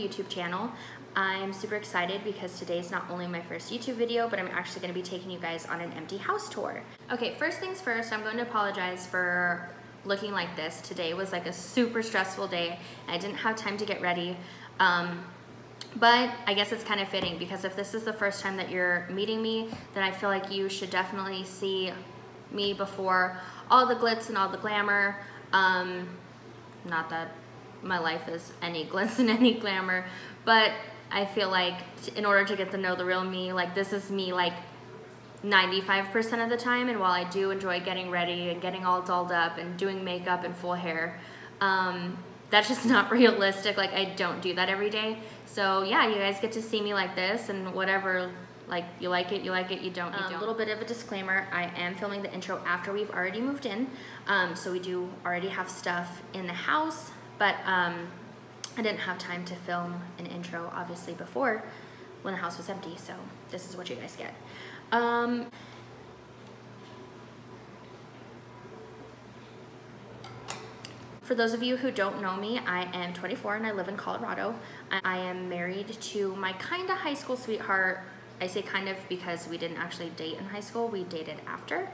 YouTube channel. I'm super excited because today's not only my first YouTube video, but I'm actually going to be taking you guys on an empty house tour. Okay, first things first, I'm going to apologize for looking like this. Today was like a super stressful day. I didn't have time to get ready. But I guess it's kind of fitting because if this is the first time that you're meeting me, then I feel like you should definitely see me before all the glitz and all the glamour. Not that my life is any glitz and any glamour, but I feel like in order to get to know the real me, like this is me like 95% of the time. And while I do enjoy getting ready and getting all dolled up and doing makeup and full hair, that's just not realistic. Like I don't do that every day. So yeah, you guys get to see me like this, and whatever, like you like it, you don't, you don't. A little bit of a disclaimer, I am filming the intro after we've already moved in. So we do already have stuff in the house, but I didn't have time to film an intro obviously before when the house was empty. So this is what you guys get. For those of you who don't know me, I am 24 and I live in Colorado. I am married to my kind of high school sweetheart. I say kind of because we didn't actually date in high school. We dated after,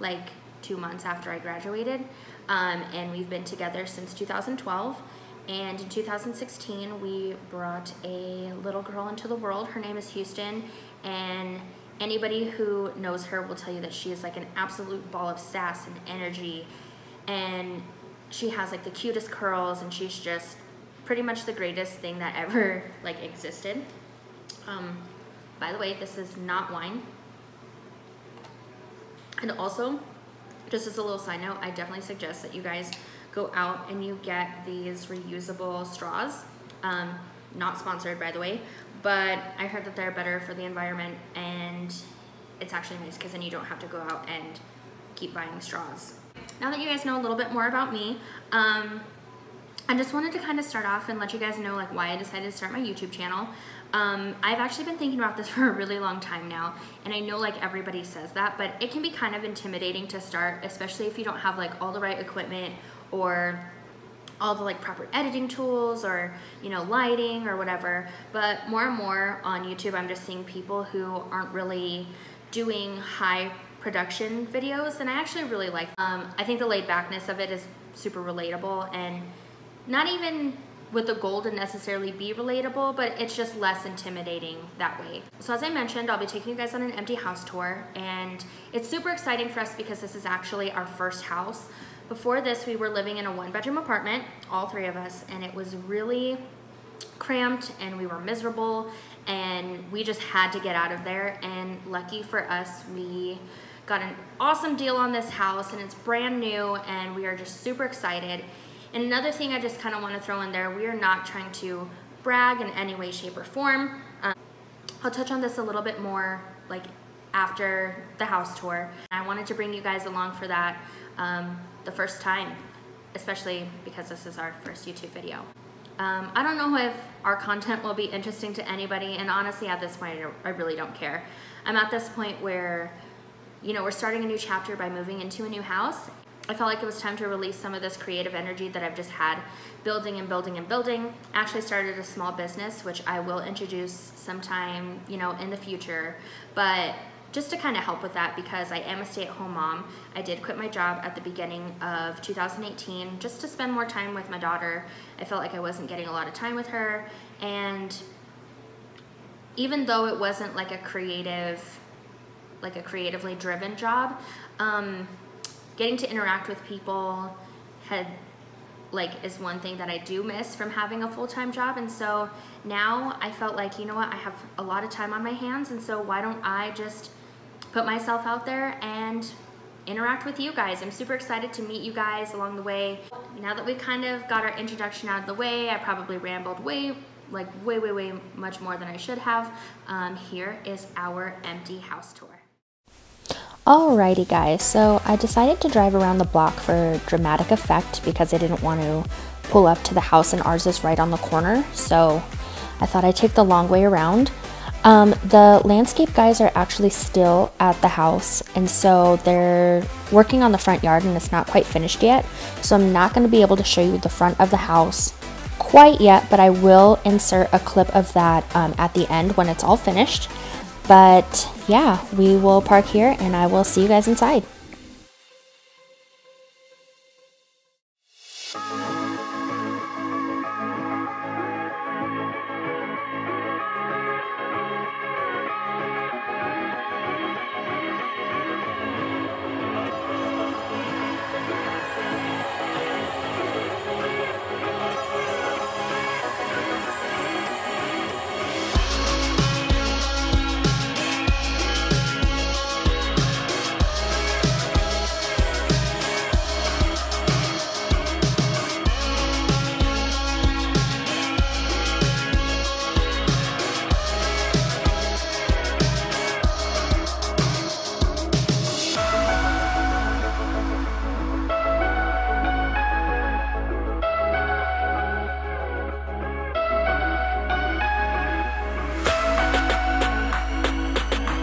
like 2 months after I graduated. And we've been together since 2012. And in 2016, we brought a little girl into the world. Her name is Houston. And anybody who knows her will tell you that she is like an absolute ball of sass and energy. And she has like the cutest curls, and she's just pretty much the greatest thing that ever like existed. By the way, this is not wine. And also, just as a little side note, I definitely suggest that you guys go out and you get these reusable straws. Not sponsored, by the way, but I heard that they're better for the environment, and it's actually nice because then you don't have to go out and keep buying straws. Now that you guys know a little bit more about me, I just wanted to kind of start off and let you guys know like why I decided to start my YouTube channel. I've actually been thinking about this for a really long time now, and I know like everybody says that, but it can be kind of intimidating to start, especially if you don't have like all the right equipment or all the like proper editing tools or, you know, lighting or whatever. But more and more on YouTube, I'm just seeing people who aren't really doing high production videos, and I actually really like I think the laid backness of it is super relatable, and not even with the goal to necessarily be relatable, but it's just less intimidating that way. So as I mentioned, I'll be taking you guys on an empty house tour, and it's super exciting for us because this is actually our first house. Before this, we were living in a 1-bedroom apartment, all 3 of us, and it was really cramped and we were miserable, and we just had to get out of there. And lucky for us, we got an awesome deal on this house, and it's brand new, and we are just super excited. And another thing I just kind of want to throw in there, we are not trying to brag in any way, shape, or form. I'll touch on this a little bit more like after the house tour. I wanted to bring you guys along for that the first time, especially because this is our first YouTube video. I don't know if our content will be interesting to anybody, and honestly at this point I really don't care. I'm at this point where, you know, we're starting a new chapter by moving into a new house. I felt like it was time to release some of this creative energy that I've just had building and building and building. I actually started a small business, which I will introduce sometime, you know, in the future. But just to kind of help with that, because I am a stay-at-home mom, I did quit my job at the beginning of 2018 just to spend more time with my daughter. I felt like I wasn't getting a lot of time with her, and even though it wasn't like a creatively driven job, getting to interact with people is one thing that I do miss from having a full-time job. And so now I felt like, you know what, I have a lot of time on my hands, and so why don't I just put myself out there and interact with you guys. I'm super excited to meet you guys along the way. Now that we kind of got our introduction out of the way, I probably rambled way much more than I should have. Here is our empty house tour. Alrighty guys, so I decided to drive around the block for dramatic effect because I didn't want to pull up to the house, and ours is right on the corner, so I thought I'd take the long way around. The landscape guys are actually still at the house, and so they're working on the front yard and it's not quite finished yet, so I'm not going to be able to show you the front of the house quite yet, but I will insert a clip of that at the end when it's all finished. But yeah, we will park here and I will see you guys inside.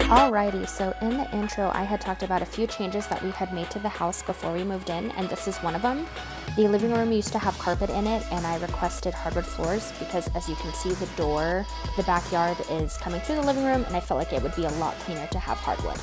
Alrighty, so in the intro I had talked about a few changes that we had made to the house before we moved in, and this is one of them. The living room used to have carpet in it, and I requested hardwood floors because, as you can see, the door, the backyard is coming through the living room, and I felt like it would be a lot cleaner to have hardwood.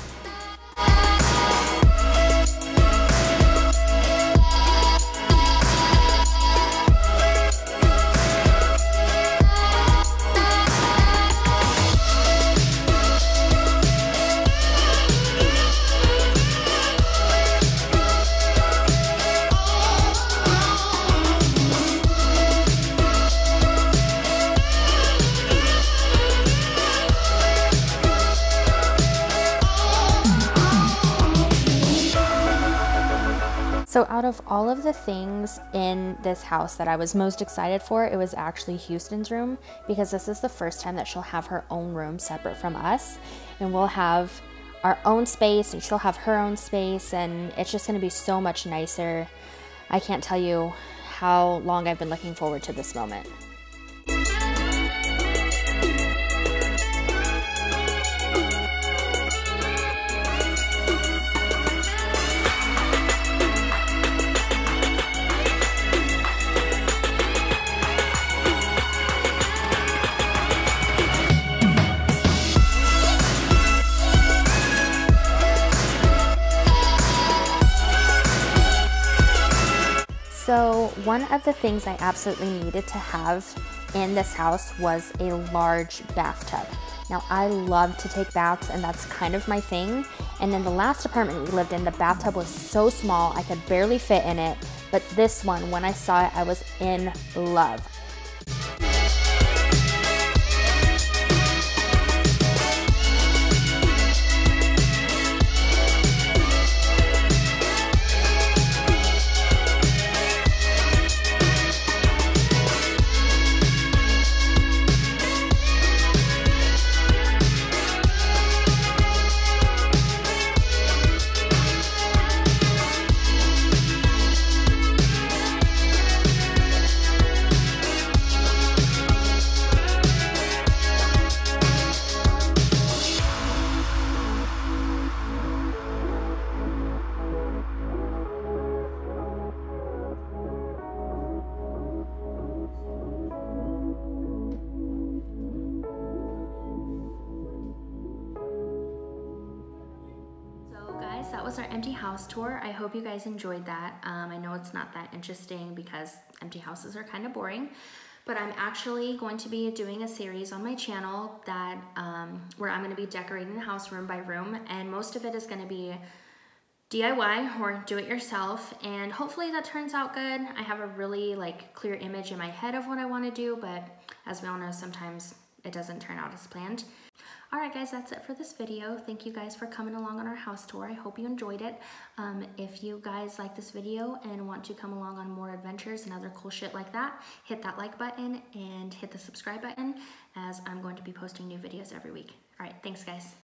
So out of all of the things in this house that I was most excited for, it was actually Houston's room, because this is the first time that she'll have her own room separate from us, and we'll have our own space and she'll have her own space, and it's just going to be so much nicer. I can't tell you how long I've been looking forward to this moment. So one of the things I absolutely needed to have in this house was a large bathtub. Now I love to take baths, and that's kind of my thing. And in the last apartment we lived in, the bathtub was so small I could barely fit in it. But this one, when I saw it, I was in love. That was our empty house tour. I hope you guys enjoyed that. I know it's not that interesting because empty houses are kind of boring, but I'm actually going to be doing a series on my channel that where I'm going to be decorating the house room by room, and most of it is going to be DIY or do it yourself, and hopefully that turns out good. I have a really clear image in my head of what I want to do, but as we all know, sometimes it doesn't turn out as planned. Alright guys, that's it for this video. Thank you guys for coming along on our house tour. I hope you enjoyed it. If you guys like this video and want to come along on more adventures and other cool shit like that, hit that like button and hit the subscribe button, as I'm going to be posting new videos every week. Alright, thanks guys.